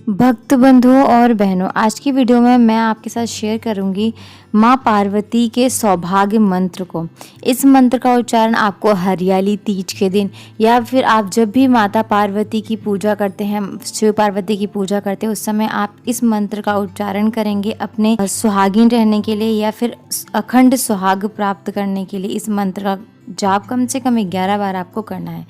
भक्त बंधुओं और बहनों, आज की वीडियो में मैं आपके साथ शेयर करूंगी माँ पार्वती के सौभाग्य मंत्र को। इस मंत्र का उच्चारण आपको हरियाली तीज के दिन या फिर आप जब भी माता पार्वती की पूजा करते हैं, शिव पार्वती की पूजा करते हैं, उस समय आप इस मंत्र का उच्चारण करेंगे अपने सुहागिन रहने के लिए या फिर अखंड सुहाग प्राप्त करने के लिए। इस मंत्र का जाप कम से कम 11 बार आपको करना है।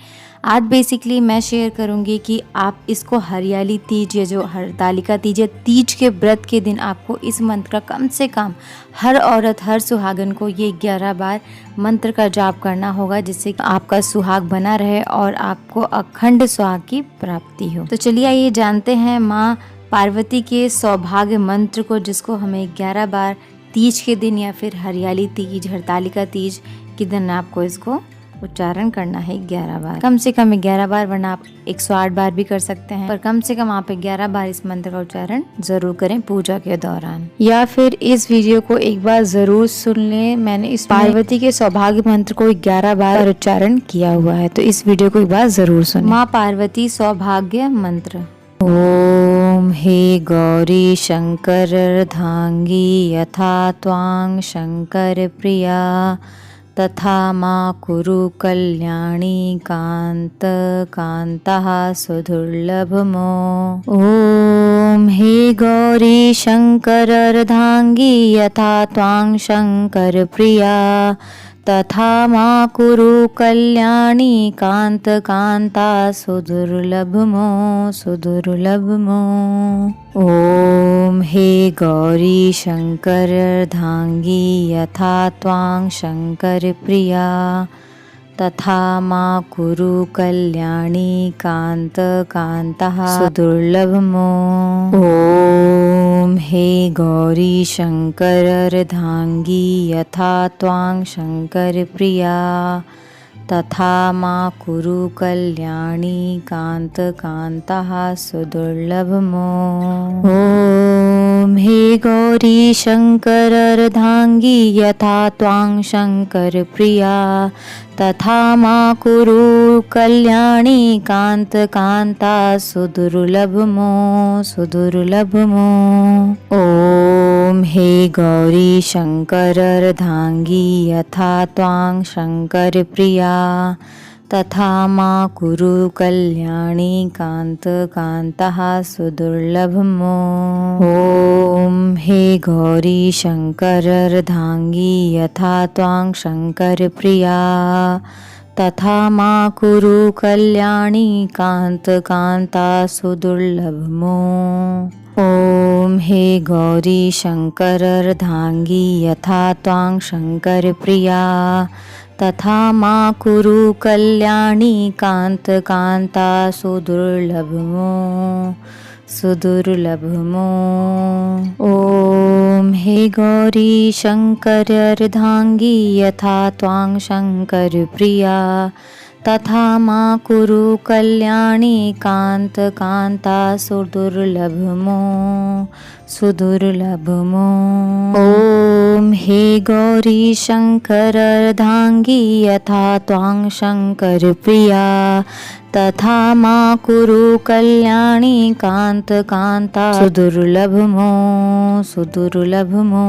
आज बेसिकली मैं शेयर करूंगी कि आप इसको हरियाली तीज या जो हरतालिका तीज या तीज के व्रत के दिन आपको इस मंत्र का कम से कम हर औरत, हर सुहागन को ये 11 बार मंत्र का जाप करना होगा, जिससे आपका सुहाग बना रहे और आपको अखंड सुहाग की प्राप्ति हो। तो चलिए आइए जानते हैं माँ पार्वती के सौभाग्य मंत्र को, जिसको हमें 11 बार तीज के दिन या फिर हरियाली तीज, हरतालिका तीज के दिन आपको इसको उच्चारण करना है 11 बार, कम से कम 11 बार, वरना आप 108 बार भी कर सकते हैं, पर कम से कम आप 11 बार इस मंत्र का उच्चारण जरूर करें पूजा के दौरान। या फिर इस वीडियो को एक बार जरूर सुन लें, मैंने इस पार्वती के सौभाग्य मंत्र को 11 बार उच्चारण किया हुआ है, तो इस वीडियो को एक बार जरूर सुनें। माँ पार्वती सौभाग्य मंत्र। ओम हे गौरी शंकर अर्धांगी यथा त्वां शंकर प्रिया तथा माँ कुरु कल्याणी कांत कांतः सुदुर्लभमो। ओम हे गौरी शंकर अर्धांगी यथा त्वां शंकर प्रिया तथा माँ कुरु कल्याणी कांत कांता सुदुर्लभमो सुदुर्लभमो। ओम हे गौरी शंकर अर्धांगी यथा त्वां शंकर प्रिया तथा माँ कुरु कल्याणी कांत कांतः सुदुर्लभमो। ओम हे गौरी शंकर अर्धांगी यथा त्वां शंकर प्रिया तथा माँ कुरु कल्याणी कांत कांतः सुदुर्लभमो। ओम हे गौरी शंकर अर्धांगी यथा त्वां शंकर प्रिया तथा माँ कुरु कल्याणी कांत कांता सुदुर्लभमो सुदुर्लभमो। ओम हे गौरी शंकर अर्धांगी यथा त्वां शंकर प्रिया तथा माँ कुरु कल्याणी कांत कांतः सुदुर्लभमो। ओम हे गौरी शंकर अर्धांगी यथा त्वां शंकर प्रिया तथा माँ कुरु कल्याणी कांत कांता सुदुर्लभमो। ओम हे गौरी शंकर अर्धांगी यथा त्वां शंकर प्रिया तथा माँ कुरु कल्याणी कांत कांता सुदुर्लभमो सुदुर्लभमो। ओम हे गौरी शंकर अर्धांगी यथा त्वां शंकर प्रिया तथा माँ कुरु कल्याणी कांत कांता सुदुर्लभमो सुदुर्लभमो। ओम हे गौरी शंकर अर्धांगी यथा त्वां शंकर प्रिया तथा माँ कुरु कल्याणी कांत कांता सुदुर्लभमो सुदुर्लभमो।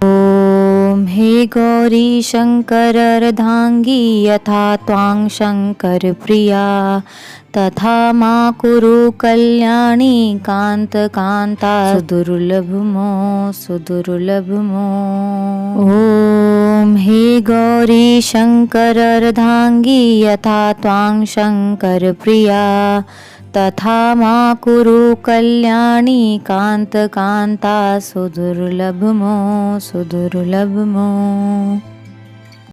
ओम हे गौरी शंकर अर्धांगी यथा त्वां शंकर प्रिया तथा माँ कुरु कल्याणी कांत कांता सुदुर्लभमो सुदुर्लभमो। ओम हे गौरी शंकर अर्धांगी यथा त्वां शंकर प्रिया तथा माँ कुरु कल्याणी कांत कांता सुदुर्लभमो सुदुर्लभमो।